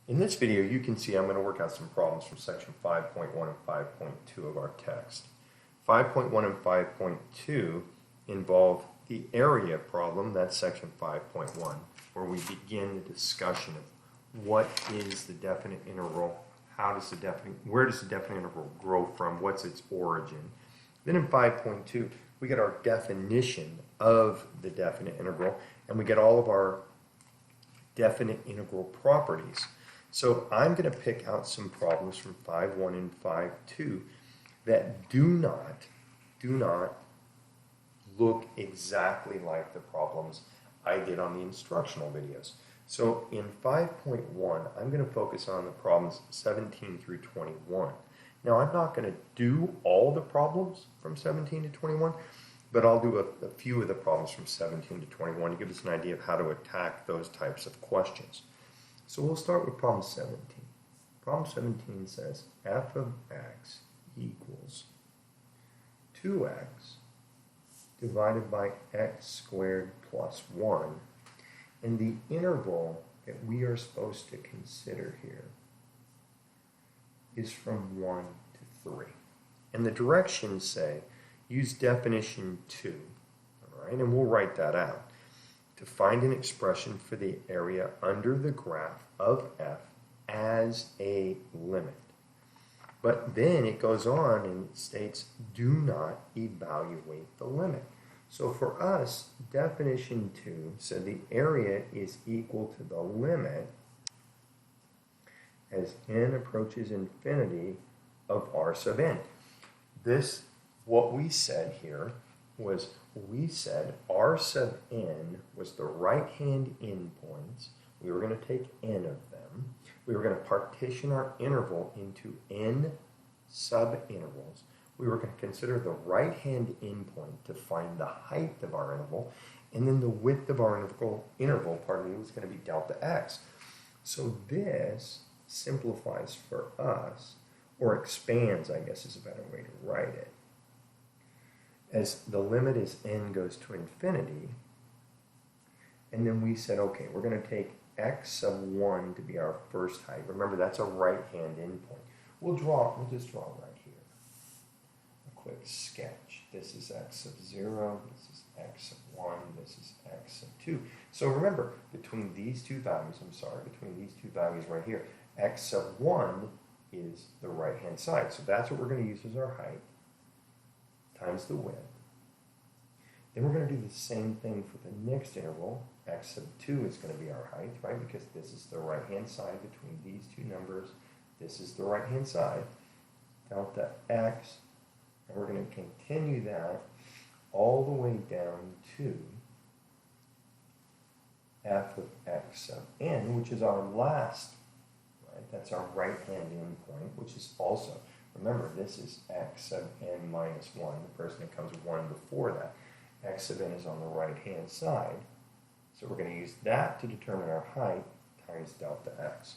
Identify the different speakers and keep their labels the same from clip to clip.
Speaker 1: In this video, you can see I'm going to work out some problems from section 5.1 and 5.2 of our text. 5.1 and 5.2 involve the area problem, that's section 5.1, where we begin the discussion of what is the definite interval, where does the definite interval grow from, what's its origin. Then in 5.2, we get our definition of the definite integral, and we get all of our definite integral properties. So I'm going to pick out some problems from 5.1 and 5.2 that do not look exactly like the problems I did on the instructional videos. So in 5.1, I'm going to focus on the problems 17 through 21. Now I'm not going to do all the problems from 17 to 21, but I'll do a few of the problems from 17 to 21 to give us an idea of how to attack those types of questions. So we'll start with problem 17. Problem 17 says f of x equals 2x divided by x squared plus 1. And the interval that we are supposed to consider here is from 1 to 3. And the directions say use definition 2. All right, and we'll write that out. To find an expression for the area under the graph of f as a limit. But then it goes on and it states, do not evaluate the limit. So for us, definition 2 said the area is equal to the limit as n approaches infinity of r sub n. What we said here was we said r sub n was the right-hand endpoints. We were going to take n of them. We were going to partition our interval into n sub-intervals. We were going to consider the right-hand endpoint to find the height of our interval, and then the width of our interval was going to be delta x. So this simplifies for us, or expands, I guess is a better way to write it, as the limit as n goes to infinity, and then we said, okay, we're going to take x sub 1 to be our first height. Remember, that's a right-hand endpoint. We'll just draw right here a quick sketch. This is x sub 0, this is x sub 1, this is x sub 2. So remember, between these two values right here, x sub 1 is the right-hand side. So that's what we're going to use as our height, times the width. Then we're going to do the same thing for the next interval. X sub 2 is going to be our height, right? Because this is the right-hand side between these two numbers. This is the right-hand side. Delta x. And we're going to continue that all the way down to f of x sub n, which is our last, right? That's our right-hand endpoint, which is also, remember, this is x sub n minus 1, the person that comes 1 before that. X sub n is on the right-hand side. So we're going to use that to determine our height times delta x.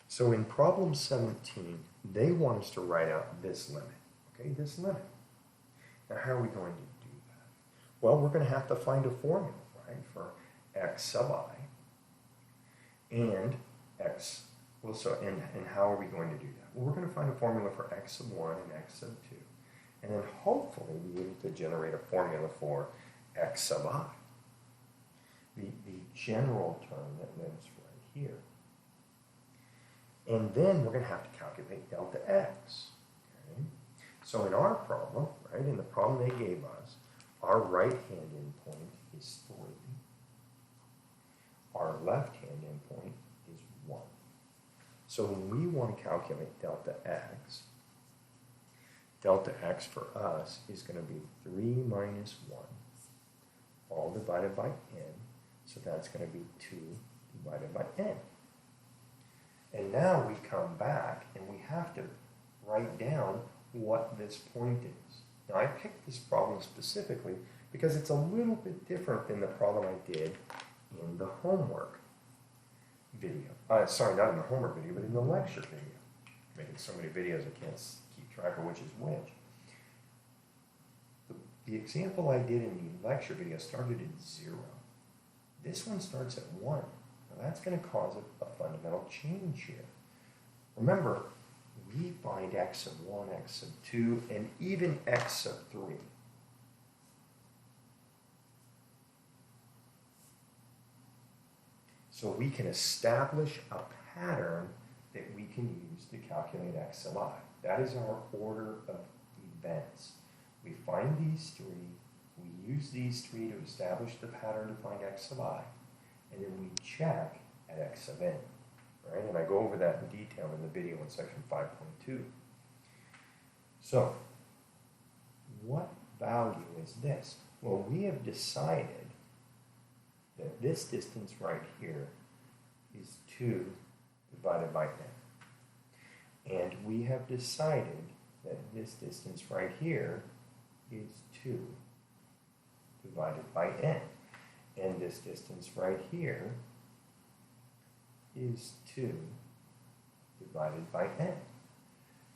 Speaker 1: So in problem 17, they want us to write out this limit. Okay, this limit. Now how are we going to do that? Well, we're going to have to find a formula, right, for x sub I and x. Well, and how are we going to do that? Well, we're going to find a formula for x sub 1 and x sub 2. And then hopefully be able to generate a formula for x sub I, the general term that lives right here. And then we're going to have to calculate delta x. Okay? So in our problem, right, in the problem they gave us, our right-hand endpoint is 3. Our left-hand endpoint is 1. So when we want to calculate delta x for us is going to be 3 minus 1, all divided by n. So that's going to be 2 divided by n. And now we come back and we have to write down what this point is. Now I picked this problem specifically because it's a little bit different than the problem I did in the homework video. Sorry, not in the homework video, but in the lecture video. I'm making so many videos I can't keep track of which is which. The example I did in the lecture video started at 0. This one starts at 1. Now that's going to cause a fundamental change here. Remember, we find x of 1, x of 2, and even x of 3. So we can establish a pattern that we can use to calculate x of I. That is our order of events. We find these three, we use these three to establish the pattern to find x of I, and then we check at x of n. Right? And I go over that in detail in the video in section 5.2. So, what value is this? Well, we have decided that this distance right here is 2 divided by n. And we have decided that this distance right here is 2 divided by n. And this distance right here is 2 divided by n.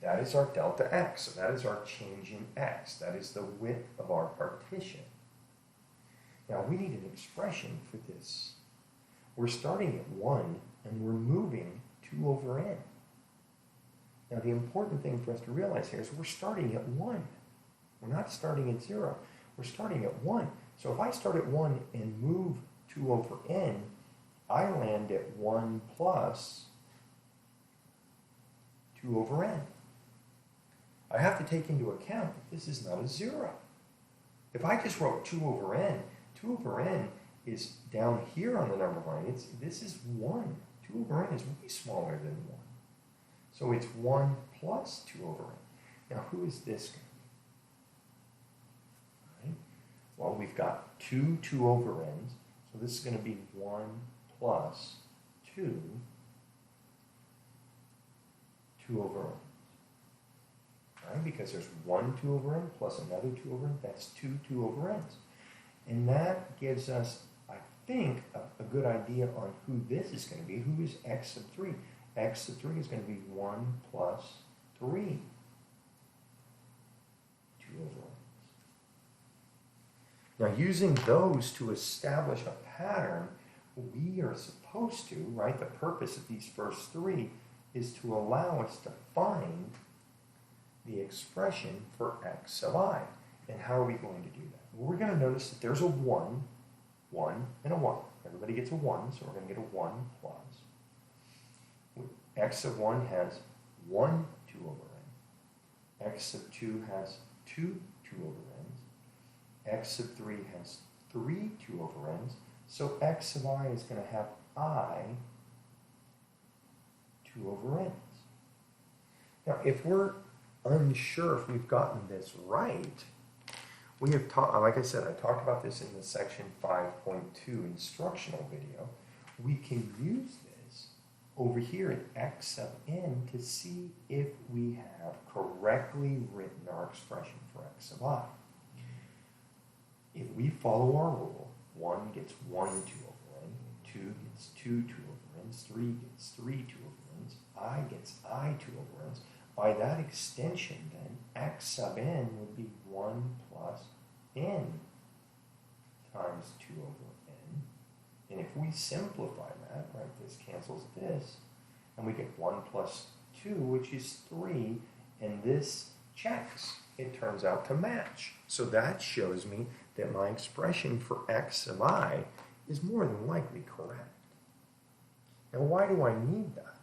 Speaker 1: That is our delta x. So that is our change in x. That is the width of our partition. Now we need an expression for this. We're starting at 1 and we're moving 2 over n. Now the important thing for us to realize here is we're starting at 1. We're not starting at 0. We're starting at 1. So if I start at 1 and move 2 over n, I land at 1 plus 2 over n. I have to take into account that this is not a 0. If I just wrote 2 over n, 2 over n is down here on the number line. This is 1. 2 over n is way smaller than 1. So it's 1 plus 2 over n. Now who is this going to be? Right? Well, we've got 2 over n's. So this is going to be 1 plus 2 over n. Right? Because there's 1 2 over n plus another 2 over n. That's 2 over n's. And that gives us, I think, a good idea on who this is going to be. Who is x of 3? X of 3 is going to be 1 plus 3. 2 over n's. Now, using those to establish a pattern, we are supposed to, right, the purpose of these first three is to allow us to find the expression for x of I. And how are we going to do that? Well, we're going to notice that there's a 1, and a 1. Everybody gets a 1, so we're going to get a 1 plus. X of 1 has 1 2 over n. X of 2 has 2 2 over n's. X of 3 has 3 2 over n's. So x of I is going to have I 2 over n's. Now, if we're unsure if we've gotten this right, we have talked, like I said, I talked about this in the section 5.2 instructional video. We can use this over here at x of n to see if we have correctly written our expression for x of I. If we follow our rule, 1 gets 1 2 over n, 2 gets 2 2 over n's, 3 gets 3 2 over n's, I gets I 2 over n's. By that extension, then, x sub n would be 1 plus n times 2 over n. And if we simplify that, right, this cancels this, and we get 1 plus 2, which is 3, and this checks. It turns out to match. So that shows me that my expression for x sub I is more than likely correct. Now, why do I need that?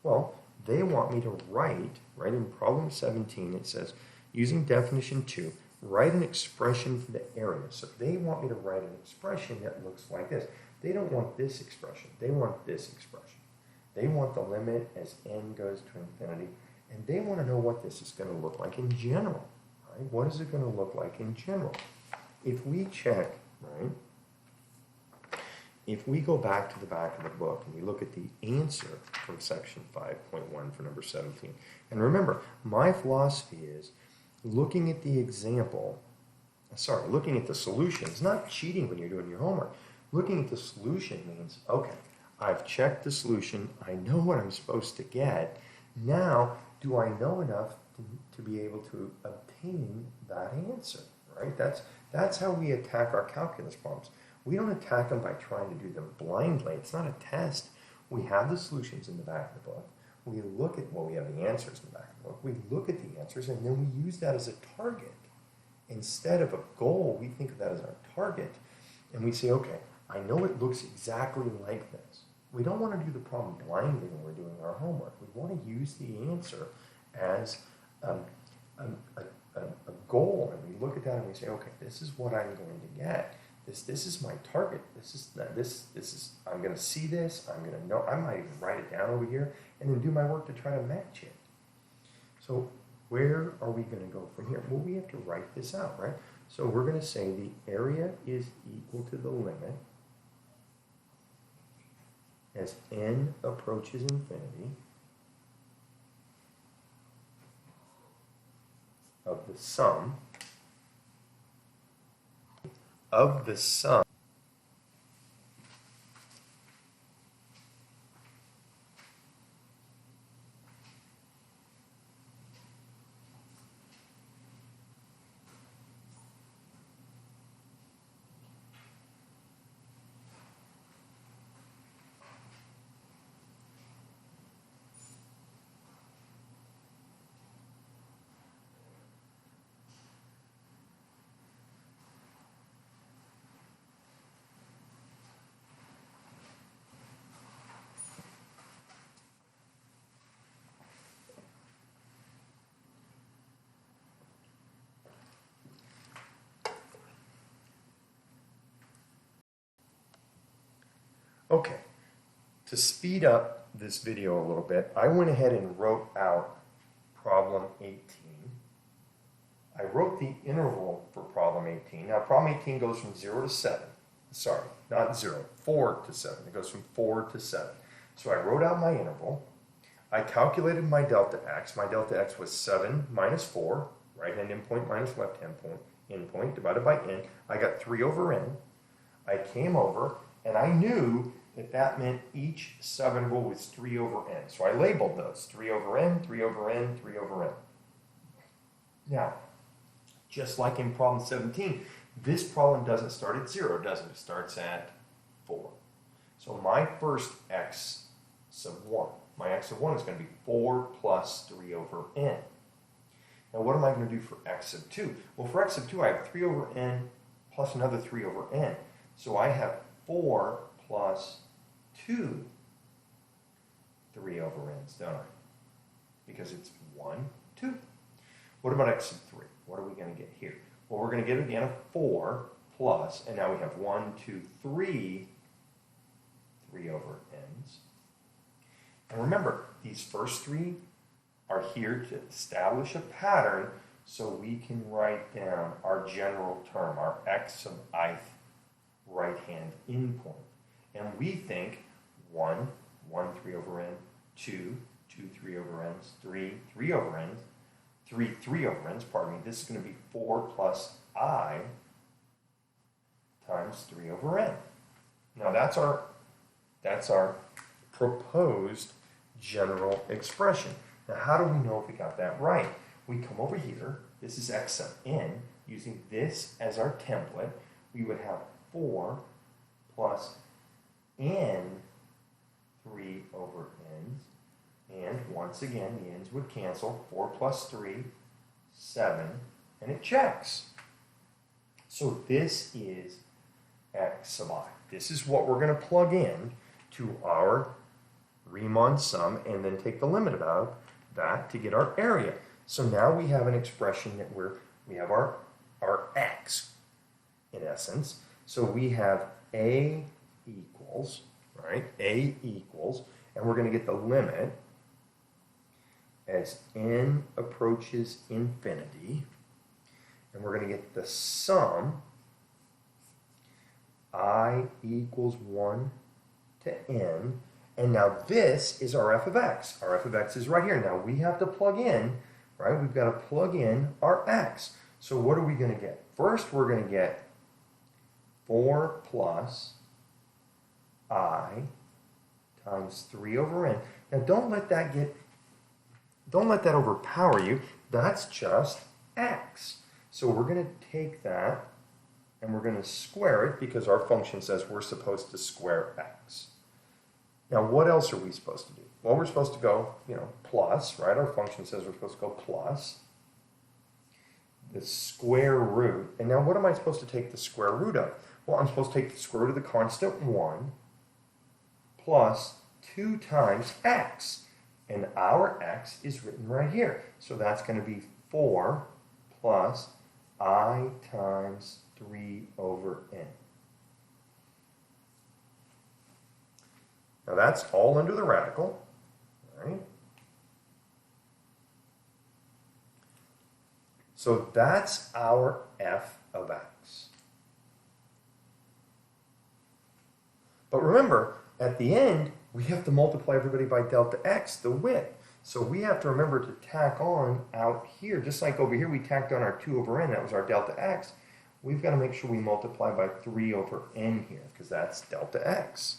Speaker 1: Well, they want me to write, right in problem 17, it says, using definition 2, write an expression for the area. So they want me to write an expression that looks like this. They don't want this expression. They want this expression. They want the limit as n goes to infinity, and they want to know what this is going to look like in general. Right? What is it going to look like in general? If we check, right, if we go back to the back of the book and we look at the answer from section 5.1 for number 17, and remember, my philosophy is looking at the example, looking at the solution. It's not cheating when you're doing your homework. Looking at the solution means, okay, I've checked the solution, I know what I'm supposed to get, now do I know enough to be able to obtain that answer, right? That's how we attack our calculus problems. We don't attack them by trying to do them blindly. It's not a test. We have the solutions in the back of the book. We look at, well, we have the answers in the back of the book. We look at the answers, and then we use that as a target. Instead of a goal, we think of that as our target. And we say, okay, I know it looks exactly like this. We don't want to do the problem blindly when we're doing our homework. We want to use the answer as a goal. And we look at that and we say, okay, this is what I'm going to get. This is my target. This is I'm going to see this. I'm going to know. I might even write it down over here and then do my work to try to match it. So where are we going to go from here? Well, we have to write this out, right? So we're going to say the area is equal to the limit as n approaches infinity of the sum Okay, to speed up this video a little bit, I went ahead and wrote out problem 18. I wrote the interval for problem 18. Now, problem 18 goes from 0 to 7. Sorry, not 0, 4 to 7. It goes from 4 to 7. So I wrote out my interval. I calculated my delta x. My delta x was 7 minus 4, right-hand endpoint minus left-hand endpoint, divided by n. I got 3 over n. I came over, and I knew that that meant each subinterval was 3 over n. So I labeled those, 3 over n, 3 over n, 3 over n. Now, just like in problem 17, this problem doesn't start at 0, does it? It starts at 4. So my first x sub 1, my x sub 1 is going to be 4 plus 3 over n. Now what am I going to do for x sub 2? Well, for x sub 2, I have 3 over n plus another 3 over n. So I have 4 plus 2 3 over n's, don't I? Because it's 1, 2. What about x sub 3? What are we going to get here? Well, we're going to get again a 4 plus, and now we have 1, 2, 3, 3 over n's. And remember, these first three are here to establish a pattern so we can write down our general term, our x sub ith right-hand endpoint. And we think 1, 3 over n, 2, 3 over n's, 3 over n's, 3 over n's, pardon me. This is going to be 4 plus I times 3 over n. Now that's our proposed general expression. Now how do we know if we got that right? We come over here. This is x sub n. Using this as our template, we would have 4 plus n 3 over n's. And once again, the n's would cancel. 4 plus 3, 7, and it checks. So this is x sub I. This is what we're going to plug in to our Riemann sum and then take the limit about that to get our area. So now we have an expression that we have our x in essence. So we have a equals, right? A equals, and we're going to get the limit as n approaches infinity, and we're going to get the sum I equals 1 to n, and now this is our f of x. Our f of x is right here. Now we have to plug in, right? We've got to plug in our x. So what are we going to get? First, we're going to get 4 plus I times 3 over n. Now don't let that overpower you. That's just x. So we're going to take that and we're going to square it because our function says we're supposed to square x. Now, what else are we supposed to do? Well, we're supposed to go, plus, right? Our function says we're supposed to go plus the square root. And now what am I supposed to take the square root of? Well, I'm supposed to take the square root of the constant 1 plus 2 times x. And our x is written right here. So that's going to be 4 plus I times 3 over n. Now that's all under the radical, right? So that's our f of x. But remember, at the end, we have to multiply everybody by delta x, the width. So we have to remember to tack on out here, just like over here we tacked on our 2 over n, that was our delta x. We've got to make sure we multiply by 3 over n here, because that's delta x.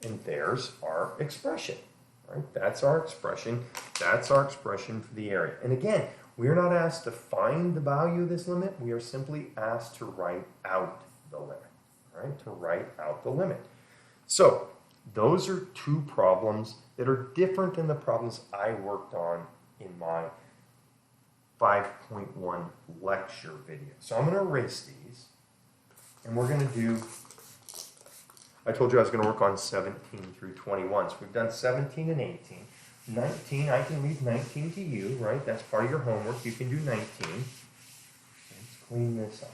Speaker 1: And there's our expression, right? That's our expression. That's our expression for the area. And again, we're not asked to find the value of this limit. We are simply asked to write out the limit, right? To write out the limit. So those are 2 problems that are different than the problems I worked on in my 5.1 lecture video. So I'm going to erase these, and we're going to do, I told you I was going to work on 17 through 21. So we've done 17 and 18. 19, I can leave 19 to you, right? That's part of your homework. You can do 19. Let's clean this off.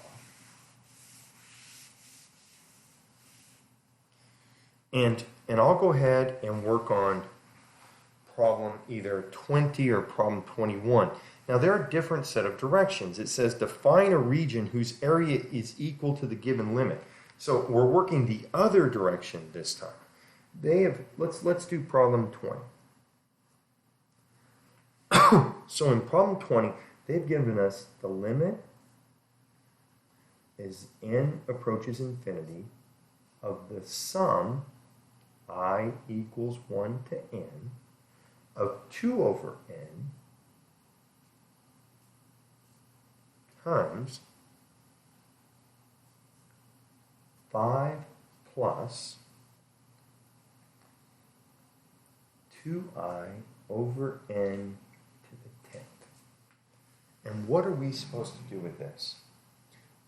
Speaker 1: And I'll go ahead and work on problem either 20 or problem 21. Now there are a different set of directions. It says define a region whose area is equal to the given limit. So we're working the other direction this time. They have, let's do problem 20. So in problem 20, they've given us the limit as n approaches infinity of the sum I equals 1 to n of 2 over n times 5 plus 2i over n to the 10th. And what are we supposed to do with this?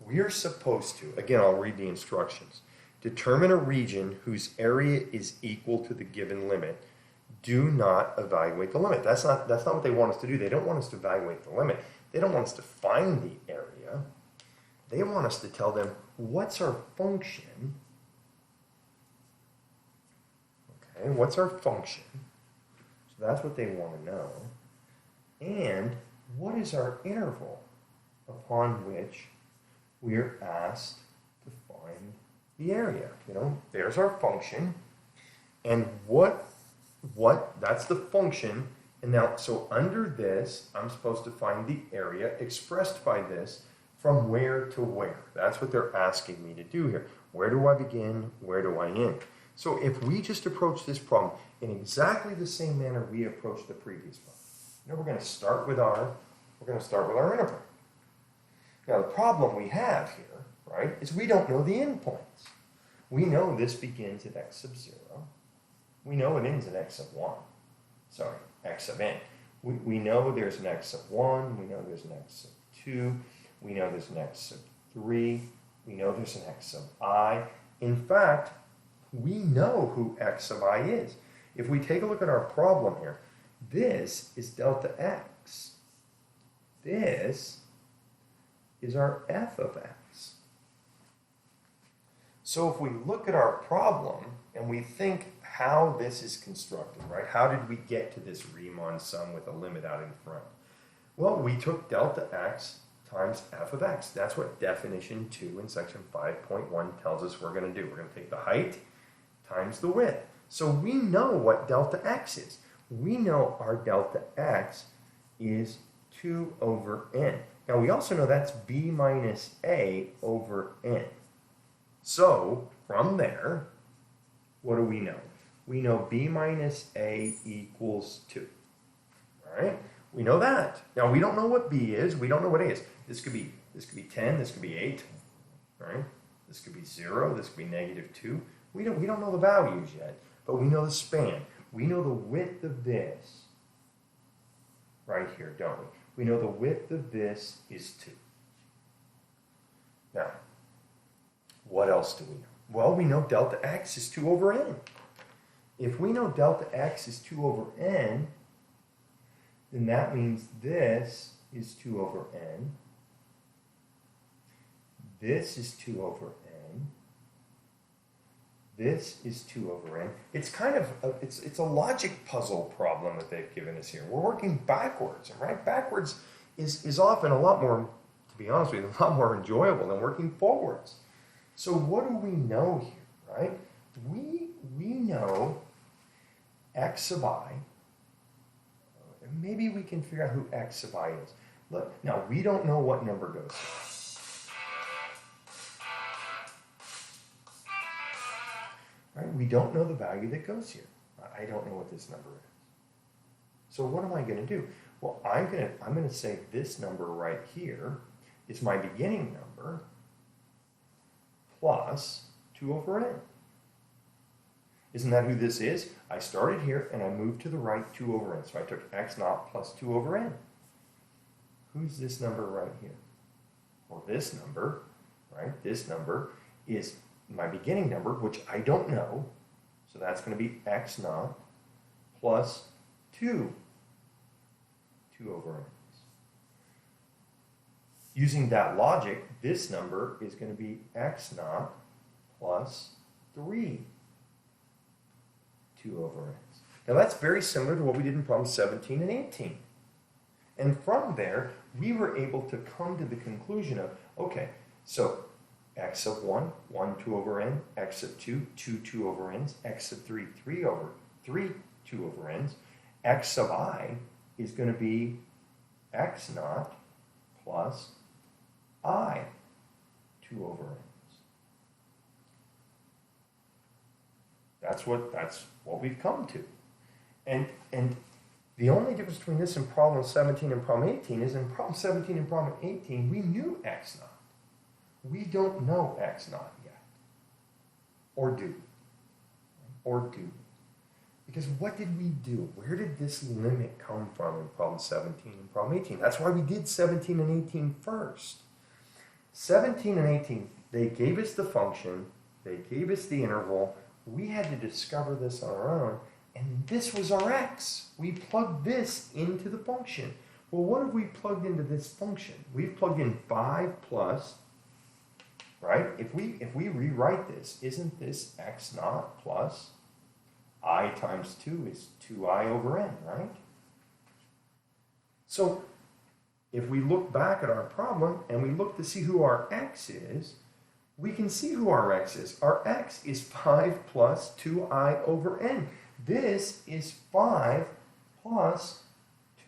Speaker 1: We are supposed to, again, I'll read the instructions. Determine a region whose area is equal to the given limit. Do not evaluate the limit. That's not what they want us to do. They don't want us to evaluate the limit. They don't want us to find the area. They want us to tell them, what's our function? Okay, what's our function? So that's what they want to know. And what is our interval upon which we are asked to find the area? There's our function. And that's the function. And now, so under this, I'm supposed to find the area expressed by this from where to where. That's what they're asking me to do here. Where do I begin? Where do I end? So if we just approach this problem in exactly the same manner we approached the previous one, we're going to start with our interval. Now the problem we have here, right, is we don't know the endpoints. We know this begins at x sub 0. We know it ends at x sub 1. Sorry, x sub n. We know there's an x sub 1. We know there's an x sub 2. We know there's an x sub 3. We know there's an x sub I. In fact, we know who x sub I is. If we take a look at our problem here, this is delta x. This is our f of x. So if we look at our problem and we think how this is constructed, right? How did we get to this Riemann sum with a limit out in front? Well, we took delta x times f of x. That's what definition 2 in section 5.1 tells us we're going to do. We're going to take the height times the width. So we know what delta x is. We know our delta x is 2 over n. Now we also know that's b minus a over n. So from there, what do we know? We know b minus a equals 2. All right? We know that. Now we don't know what b is. We don't know what a is. This could be 10. This could be 8. right? This could be 0, this could be -2. We don't know the values yet, but we know the span. We know the width of this right here, don't we? We know the width of this is 2. Now, what else do we know? Well, we know delta x is 2 over n. If we know delta x is 2 over n, then that means this is 2 over n. This is 2 over n. This is 2 over n. It's kind of it's a logic puzzle problem that they've given us here. We're working backwards, and right backwards is often a lot more, to be honest with you, a lot more enjoyable than working forwards. So what do we know here, right? We know x sub I. Maybe we can figure out who x sub I is. Look, now we don't know what number goes here. Right? We don't know the value that goes here. I don't know what this number is. So what am I going to do? Well, I'm going to say this number right here is my beginning number plus 2 over n. Isn't that who this is? I started here and I moved to the right 2 over n. So I took x naught plus 2 over n. Who's this number right here? Well, this number, right? This number is my beginning number, which I don't know. So that's going to be x naught plus 2 over n. Using that logic, this number is going to be x naught plus 3 over n. Now that's very similar to what we did in problems 17 and 18. And from there, we were able to come to the conclusion of, okay, so x of 1, 2 over n, x of 2, 2 over n's, x of 3, 2 over n's, x of I is going to be x naught plus I, 2 over n's. That's what we've come to. And the only difference between this and problem 17 and problem 18 is in problem 17 and problem 18, we knew x naught. We don't know x naught yet. Or do. Because what did we do? Where did this limit come from in problem 17 and problem 18? That's why we did 17 and 18 first. 17 and 18, they gave us the function, they gave us the interval. We had to discover this on our own, and this was our x. We plugged this into the function. Well, what have we plugged into this function? We've plugged in 5 plus, right? If we rewrite this, isn't this x naught plus I times 2 is 2i over n, right? So if we look back at our problem and we look to see who our x is, we can see who our x is. Our x is 5 plus 2i over n. This is 5 plus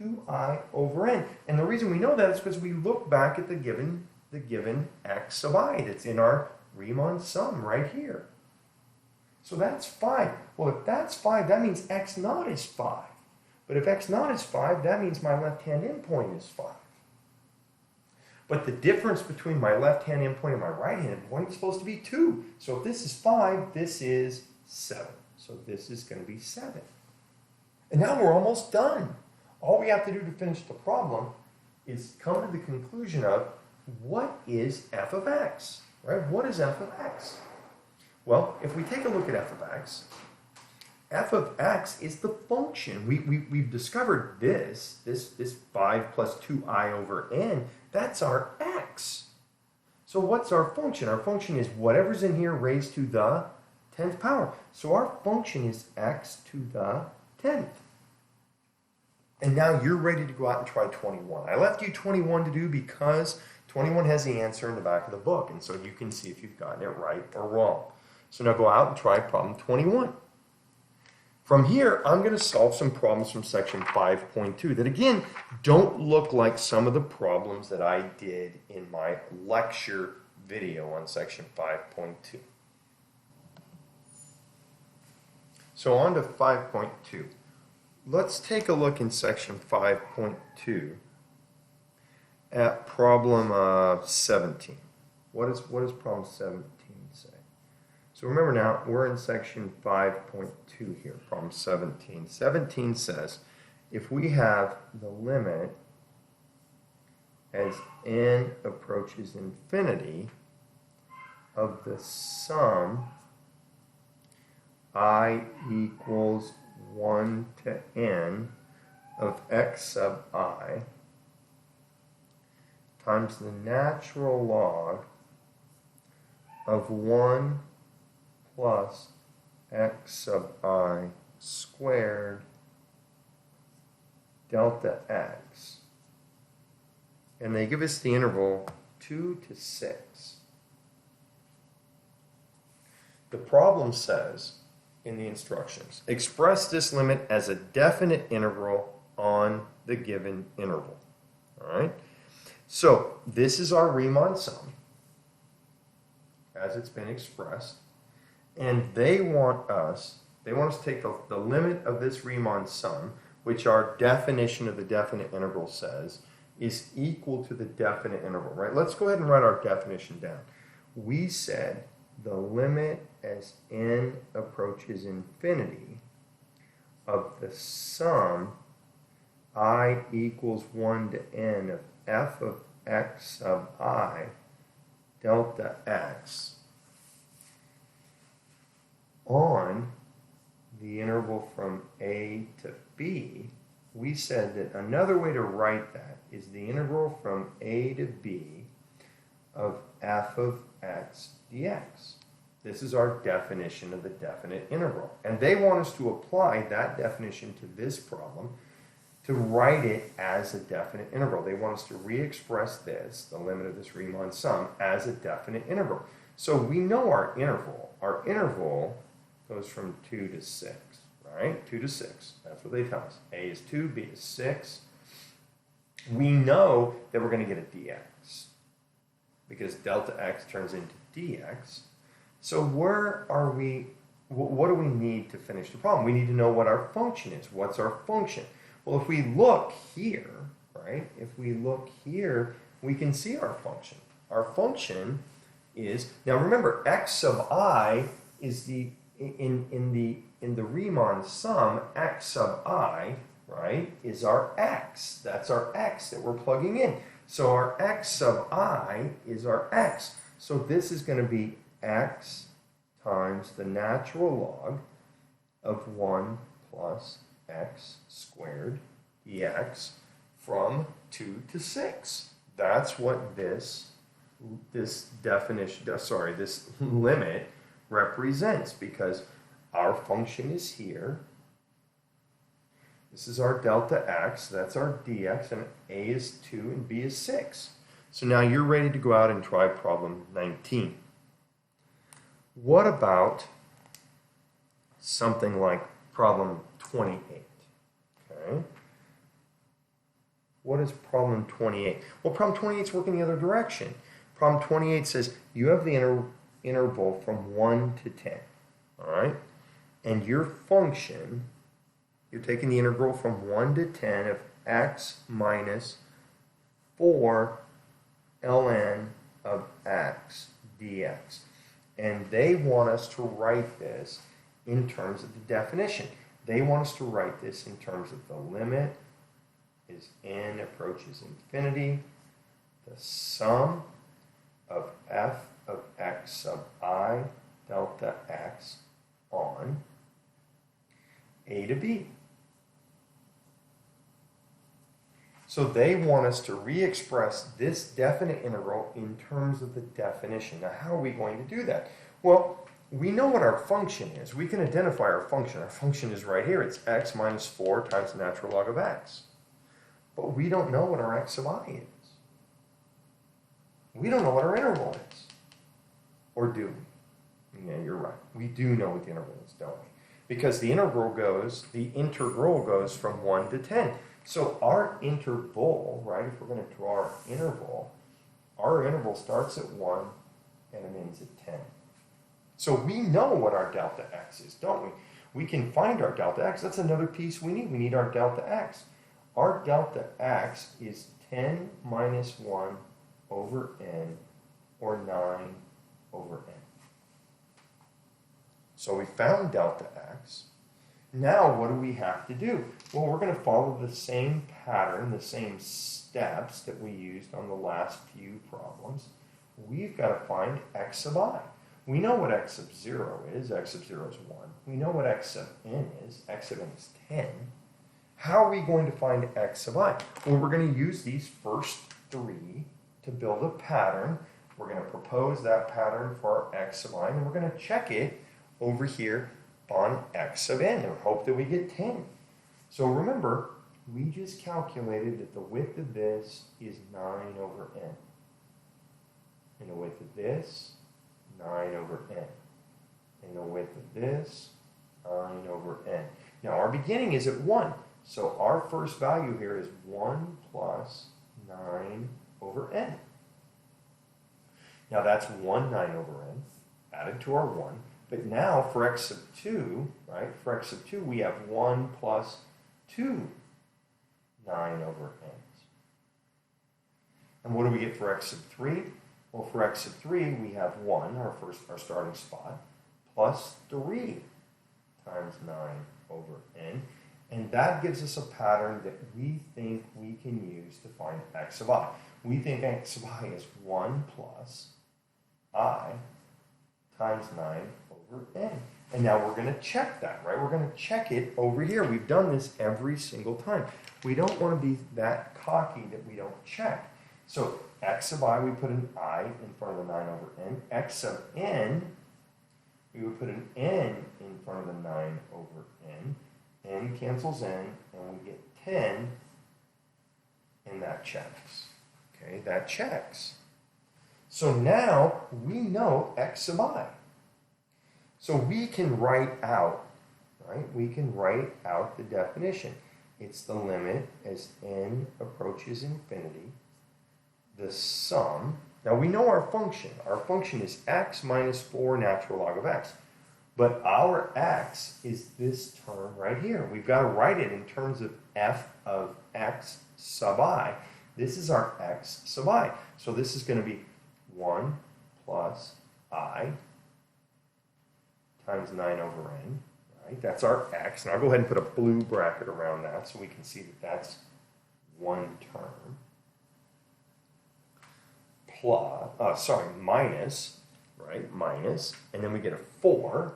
Speaker 1: 2i over n. And the reason we know that is because we look back at the given x sub I that's in our Riemann sum right here. So that's 5. Well, if that's 5, that means x naught is 5. But if x naught is 5, that means my left-hand endpoint is 5. But the difference between my left-hand endpoint and my right-hand endpoint is supposed to be 2. So if this is 5, this is 7. So this is going to be 7. And now we're almost done. All we have to do to finish the problem is come to the conclusion of what is f of x, right? What is f of x? Well, if we take a look at f of x is the function. We've discovered this 5 plus 2i over n. That's our x. So what's our function? Our function is whatever's in here raised to the 10th power. So our function is x to the 10th. And now you're ready to go out and try 21. I left you 21 to do because 21 has the answer in the back of the book. And so you can see if you've gotten it right or wrong. So now go out and try problem 21. From here, I'm going to solve some problems from section 5.2 that, again, don't look like some of the problems that I did in my lecture video on section 5.2. So on to 5.2. Let's take a look in section 5.2 at problem 17. What does problem 17 say? So remember now, we're in section 5.2 here, problem 17. 17 says, if we have the limit as n approaches infinity of the sum I equals 1 to n of x sub I times the natural log of 1 plus x sub I squared delta x. And they give us the interval 2 to 6. The problem says in the instructions, express this limit as a definite integral on the given interval. All right? So this is our Riemann sum as it's been expressed. And they want us to take the limit of this Riemann sum, which our definition of the definite integral says, is equal to the definite interval, right? Let's go ahead and write our definition down. We said the limit as n approaches infinity of the sum I equals 1 to n of f of x sub I delta x on the interval from a to b. We said that another way to write that is the integral from a to b of f of x dx. This is our definition of the definite integral. And they want us to apply that definition to this problem to write it as a definite integral. They want us to re-express this, the limit of this Riemann sum, as a definite integral. So we know our interval. Our interval goes from 2 to 6, right? 2 to 6. That's what they tell us. A is 2, B is 6. We know that we're going to get a dx because delta x turns into dx. So where are we? What do we need to finish the problem? We need to know what our function is. What's our function? Well, if we look here, right? If we look here, we can see our function. Our function is, now remember, x sub I is the in the Riemann sum, x sub I, right, is our x. That's our x that we're plugging in. So our x sub I is our x. So this is going to be x times the natural log of 1 plus x squared dx from 2 to 6. That's what this limit represents, because our function is here. This is our delta x, that's our dx, and a is 2 and b is 6. So now you're ready to go out and try problem 19. What about something like problem 28? Okay. What is problem 28? Well, problem 28 is working the other direction. Problem 28 says you have the interval from 1 to 10. All right? And your function, you're taking the integral from 1 to 10 of x minus 4 ln of x dx. And they want us to write this in terms of the definition. They want us to write this in terms of the limit as n approaches infinity, the sum of f of x sub I delta x on a to b. So they want us to re-express this definite integral in terms of the definition. Now, how are we going to do that? Well, we know what our function is. We can identify our function. Our function is right here. It's x minus 4 times the natural log of x. But we don't know what our x sub I is. We don't know what our interval is. Or do we? Yeah, you're right. We do know what the interval is, don't we? Because the integral goes from 1 to 10. So our interval, right, if we're going to draw our interval starts at 1 and it ends at 10. So we know what our delta x is, don't we? We can find our delta x. That's another piece we need. We need our delta x. Our delta x is 10 minus 1 over n or 9 over n. So we found delta x. Now what do we have to do? Well, we're going to follow the same pattern, the same steps that we used on the last few problems. We've got to find x sub I. We know what x sub 0 is. X sub 0 is 1. We know what x sub n is. X sub n is 10. How are we going to find x sub I? Well, we're going to use these first three to build a pattern. We're going to propose that pattern for our x sub I, and we're going to check it over here on x sub n and hope that we get 10. So remember, we just calculated that the width of this is 9 over n. And the width of this, 9 over n. And the width of this, 9 over n. Now our beginning is at 1. So our first value here is 1 plus 9 over n. Now that's 1 9 over n added to our 1. But now for x sub 2, right, for x sub 2 we have 1 plus 2 9 over n. And what do we get for x sub 3? Well, for x sub 3 we have 1, our starting spot, plus 3 times 9 over n. And that gives us a pattern that we think we can use to find x sub I. We think x sub I is 1 plus I times 9 over n. And now we're going to check that, right? We're going to check it over here. We've done this every single time. We don't want to be that cocky that we don't check. So x sub I, we put an I in front of the 9 over n. X sub n, we would put an n in front of the 9 over n. N cancels n, and we get 10, and that checks. Okay, that checks. So now we know x sub I. So we can write out, right? We can write out the definition. It's the limit as n approaches infinity, the sum. Now we know our function. Our function is x minus 4 natural log of x. But our x is this term right here. We've got to write it in terms of f of x sub I. This is our x sub I. So this is going to be 1 plus I times 9 over n. Right? That's our x. And I'll go ahead and put a blue bracket around that so we can see that that's one term. Minus, right? Minus. And then we get a 4.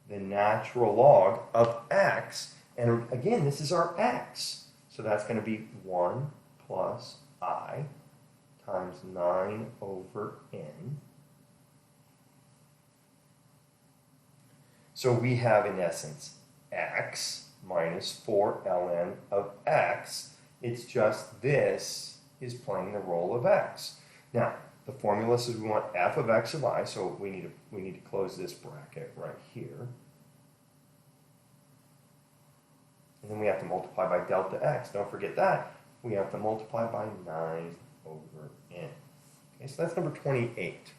Speaker 1: The natural log of x, and again, this is our x. So that's going to be 1 plus I times 9 over n. So we have, in essence, x minus 4 ln of x. It's just this is playing the role of x. Now, the formula says we want f of x sub I, so we need to close this bracket right here. And then we have to multiply by delta x. Don't forget that. We have to multiply by 9 over n. Okay, so that's number 28.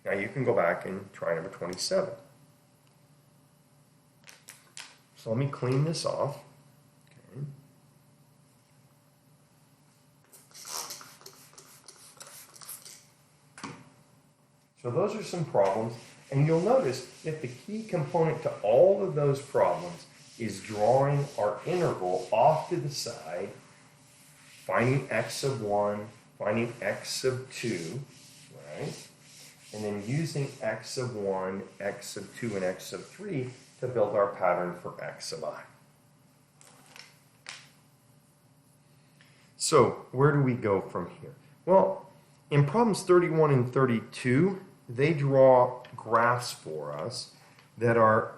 Speaker 1: Now you can go back and try number 27. So let me clean this off. Okay. So those are some problems, and you'll notice that the key component to all of those problems is drawing our interval off to the side, finding x sub 1, finding x sub 2, right? And then using x sub 1, x sub 2, and x sub 3 to build our pattern for x sub I. So where do we go from here? Well, in problems 31 and 32, they draw graphs for us that are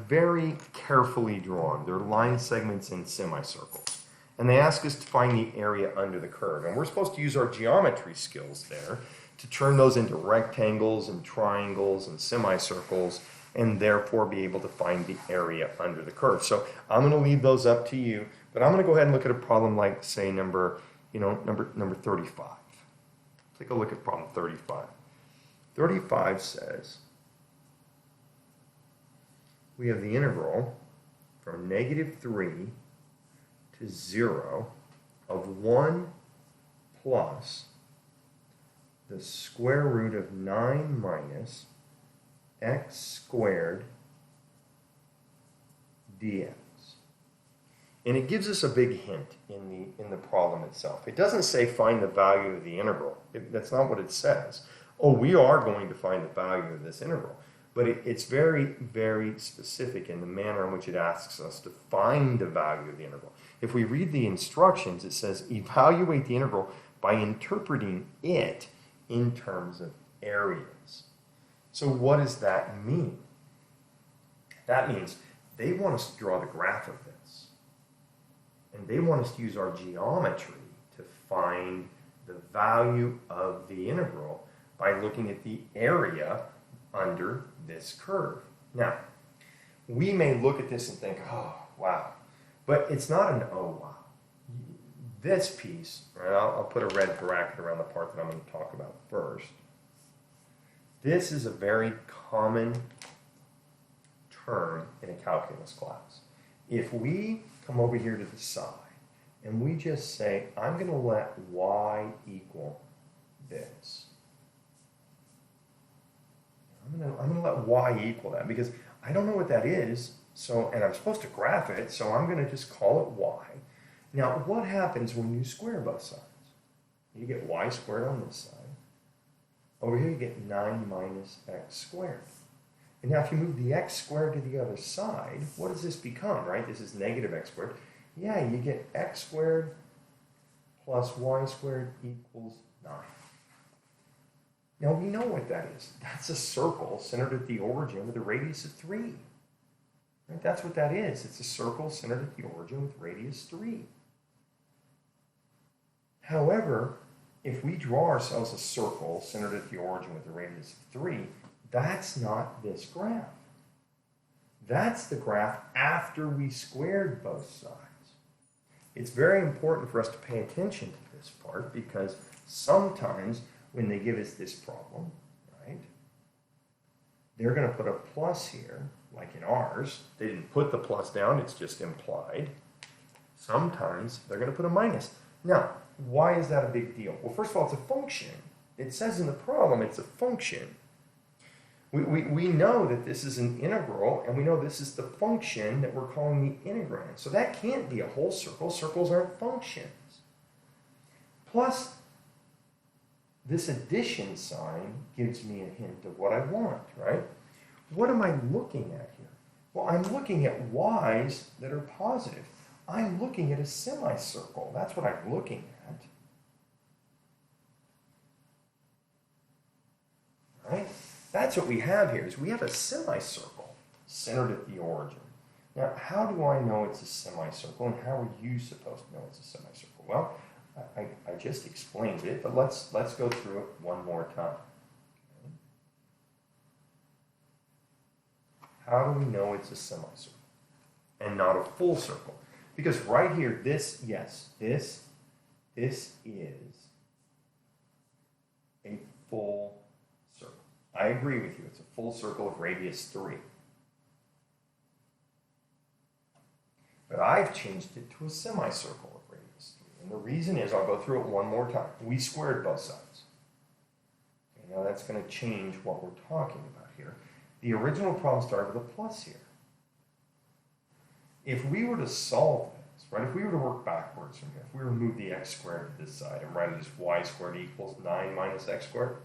Speaker 1: very carefully drawn. They're line segments in semicircles. And they ask us to find the area under the curve. And we're supposed to use our geometry skills there to turn those into rectangles and triangles and semicircles, and therefore be able to find the area under the curve. So I'm going to leave those up to you, but I'm going to go ahead and look at a problem like, say, number 35. Take a look at problem 35. 35 says we have the integral from -3 to 0 of 1 plus the square root of 9 minus x squared dx. And it gives us a big hint in the problem itself. It doesn't say find the value of the integral. That's not what it says. Oh, we are going to find the value of this integral. But it's very, very specific in the manner in which it asks us to find the value of the integral. If we read the instructions, it says evaluate the integral by interpreting it in terms of areas. So what does that mean? That means they want us to draw the graph of this. And they want us to use our geometry to find the value of the integral by looking at the area under this curve. Now, we may look at this and think, oh, wow. But it's not an oh, wow. This piece, right, I'll put a red bracket around the part that I'm going to talk about first. This is a very common term in a calculus class. If we come over here to the side and we just say, I'm going to let y equal this. I'm going to let y equal that because I don't know what that is, and I'm supposed to graph it, so I'm going to just call it y. Now, what happens when you square both sides? You get y squared on this side. Over here you get 9 minus x squared. And now if you move the x squared to the other side, what does this become, right? This is negative x squared. Yeah, you get x squared plus y squared equals 9. Now we know what that is. That's a circle centered at the origin with a radius of 3. Right? That's what that is. It's a circle centered at the origin with radius 3. However, if we draw ourselves a circle centered at the origin with a radius of 3, that's not this graph. That's the graph after we squared both sides. It's very important for us to pay attention to this part because sometimes when they give us this problem, right, they're going to put a plus here, like in ours. They didn't put the plus down, it's just implied. Sometimes they're going to put a minus. Now, why is that a big deal? Well, first of all, it's a function. It says in the problem it's a function. We know that this is an integral, and we know this is the function that we're calling the integrand. So that can't be a whole circle. Circles aren't functions. Plus, this addition sign gives me a hint of what I want, right? What am I looking at here? Well, I'm looking at y's that are positive. I'm looking at a semicircle. That's what I'm looking at. Right? That's what we have here, is we have a semicircle centered at the origin. Now, how do I know it's a semicircle, and how are you supposed to know it's a semicircle? Well, I just explained it, but let's go through it one more time. Okay. How do we know it's a semicircle and not a full circle? Because right here, this is a full circle. I agree with you. It's a full circle of radius 3. But I've changed it to a semicircle of radius 3. And the reason is, I'll go through it one more time. We squared both sides. Okay, now that's going to change what we're talking about here. The original problem started with a plus here. If we were to solve this, right, if we were to work backwards from here, if we were to move the x squared to this side and write it as y squared equals 9 minus x squared,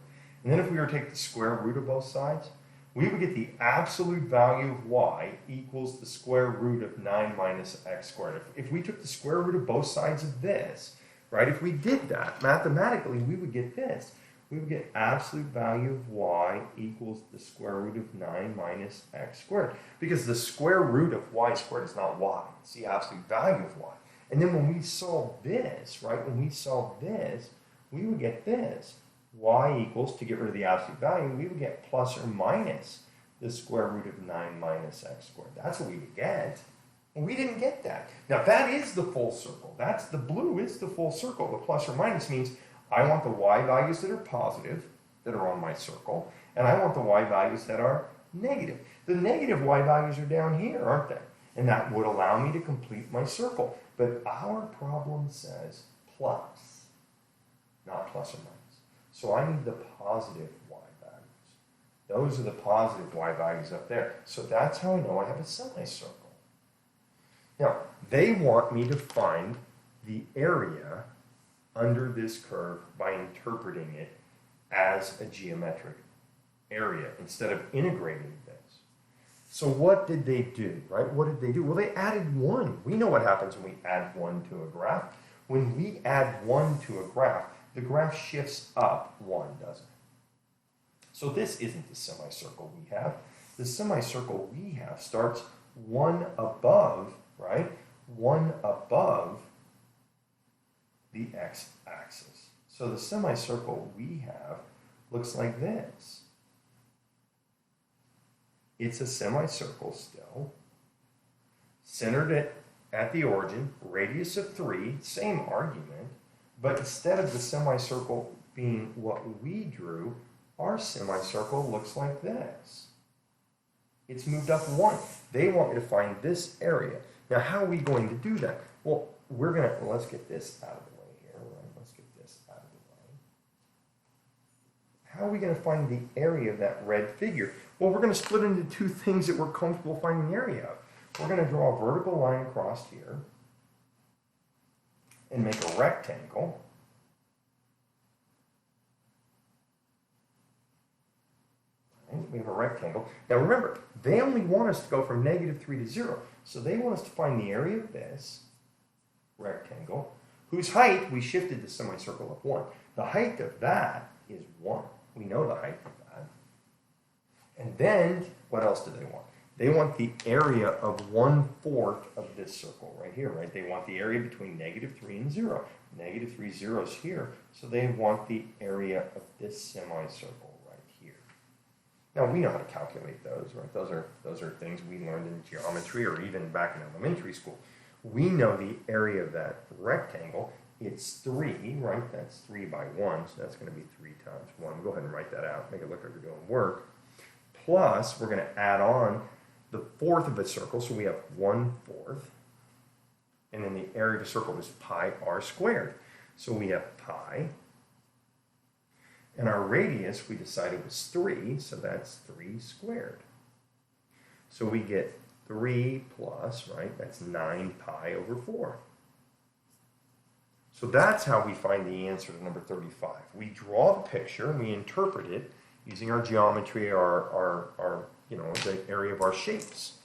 Speaker 1: and then if we were to take the square root of both sides, we would get the absolute value of y equals the square root of 9 minus x squared. If we took the square root of both sides of this, right, if we did that, mathematically, we would get this. We would get absolute value of y equals the square root of 9 minus x squared. Because the square root of y squared is not y. It's the absolute value of y. And then when we solve this, right, when we solve this, we would get this. Y equals, to get rid of the absolute value, we would get plus or minus the square root of 9 minus x squared. That's what we would get. And we didn't get that. Now that is the full circle. That's the blue is the full circle. The plus or minus means I want the y values that are positive, that are on my circle, and I want the y values that are negative. The negative y values are down here, aren't they? And that would allow me to complete my circle. But our problem says plus, not plus or minus. So I need the positive y values. Those are the positive y values up there. So that's how I know I have a semicircle. Now, they want me to find the area under this curve by interpreting it as a geometric area instead of integrating this. So what did they do, right? What did they do? Well, they added 1. We know what happens when we add 1 to a graph. When we add 1 to a graph, the graph shifts up 1, doesn't it? So this isn't the semicircle we have. The semicircle we have starts 1 above, right? 1 above the x-axis. So the semicircle we have looks like this. It's a semicircle still, centered at the origin, radius of 3, same argument, but instead of the semicircle being what we drew, our semicircle looks like this. It's moved up 1. They want me to find this area. Now, how are we going to do that? Well, let's get this out of the way here. Right? Let's get this out of the way. How are we going to find the area of that red figure? Well, we're going to split into 2 things that we're comfortable finding the area of. We're going to draw a vertical line across here and make a rectangle. Right? We have a rectangle. Now remember, they only want us to go from -3 to 0. So they want us to find the area of this rectangle, whose height we shifted the semicircle up 1. The height of that is 1. We know the height of that. And then, what else do they want? They want the area of 1/4 of this circle right here, right? They want the area between -3 and 0. -3, 0 is here, so they want the area of this semicircle right here. Now, we know how to calculate those, right? Those are things we learned in geometry or even back in elementary school. We know the area of that rectangle. It's 3, right? That's 3 by 1, so that's going to be 3 times 1. Go ahead and write that out. Make it look like we're doing work. Plus, we're going to add on the 1/4 of a circle, so we have 1/4. And then the area of a circle is pi r squared. So we have pi. And our radius, we decided, was 3, so that's 3 squared. So we get 3 plus, right, that's 9 pi over 4. So that's how we find the answer to number 35. We draw the picture, and we interpret it using our geometry, the area of our shapes.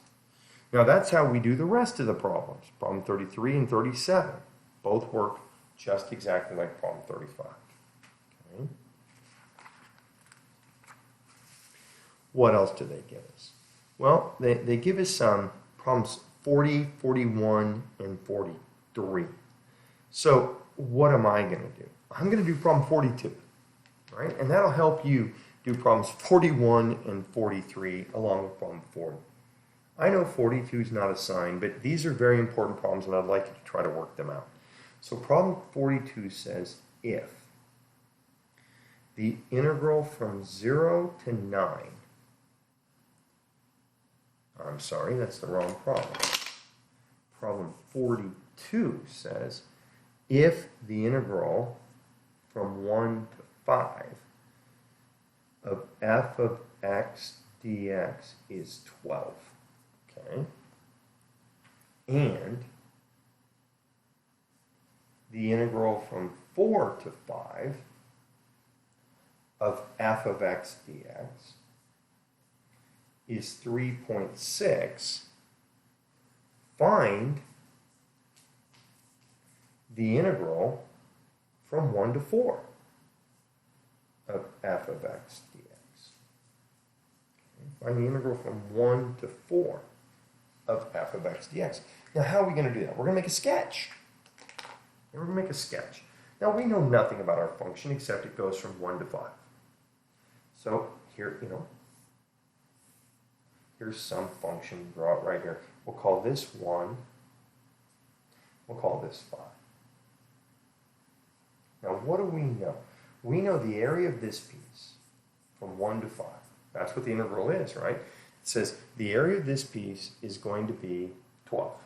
Speaker 1: Now that's how we do the rest of the problems. Problem 33 and 37 both work just exactly like problem 35. Okay. What else do they give us? Well, they give us problems 40, 41, and 43. So what am I going to do? I'm going to do problem 42, right? And that'll help you do problems 41 and 43 along with problem 40. I know 42 is not assigned, but these are very important problems, and I'd like you to try to work them out. So problem 42 says if the integral from 0 to 9, I'm sorry, that's the wrong problem. Problem 42 says if the integral from 1 to 5 of f of x dx is 12, okay? And the integral from 4 to 5 of f of x dx is 3.6, find the integral from 1 to 4 of f of x dx. Okay. Find the integral from 1 to 4 of f of x dx. Now, how are we going to do that? We're going to make a sketch. And we're going to make a sketch. Now, we know nothing about our function except it goes from 1 to 5. So here, here's some function, draw it right here. We'll call this 1. We'll call this 5. Now, what do we know? We know the area of this piece from 1 to 5. That's what the integral is, right? It says the area of this piece is going to be 12.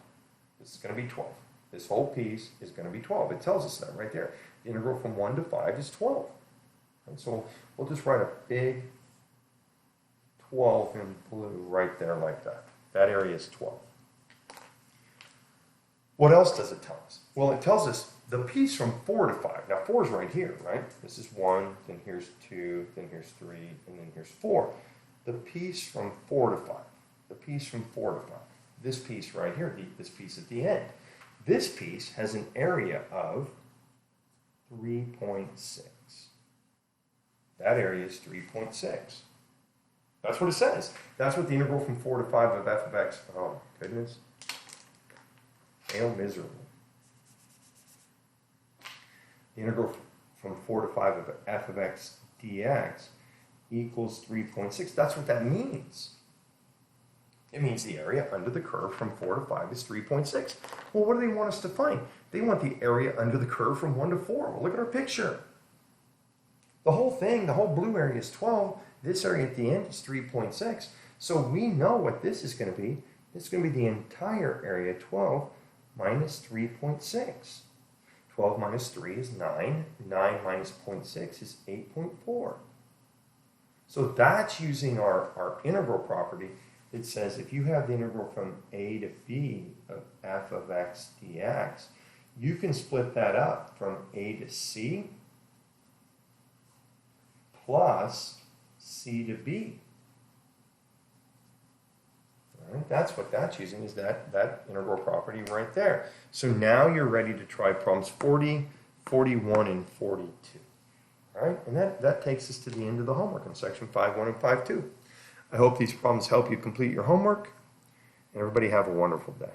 Speaker 1: This is going to be 12. This whole piece is going to be 12. It tells us that right there. The integral from 1 to 5 is 12. And so we'll just write a big 12 in blue right there like that. That area is 12. What else does it tell us? Well, it tells us the piece from 4 to 5. Now 4 is right here, right? This is 1, then here's 2, then here's 3, and then here's 4. The piece from 4 to 5. The piece from 4 to 5. This piece right here, this piece at the end. This piece has an area of 3.6. That area is 3.6. That's what it says. That's what the integral from 4 to 5 of f of x, oh my goodness, fail miserably. The integral from 4 to 5 of f of x dx equals 3.6. That's what that means. It means the area under the curve from 4 to 5 is 3.6. Well, what do they want us to find? They want the area under the curve from 1 to 4. Well, look at our picture. The whole thing, the whole blue area is 12. This area at the end is 3.6. So we know what this is going to be. It's going to be the entire area, 12 minus 3.6. 12 minus 3 is 9. 9 minus 0.6 is 8.4. So that's using our integral property. It says if you have the integral from a to b of f of x dx, you can split that up from a to c plus c to b. All right, that's what that's using, is that integral property right there. So now you're ready to try problems 40, 41, and 42. All right, and that takes us to the end of the homework in section 5.1 and 5.2. I hope these problems help you complete your homework, and everybody have a wonderful day.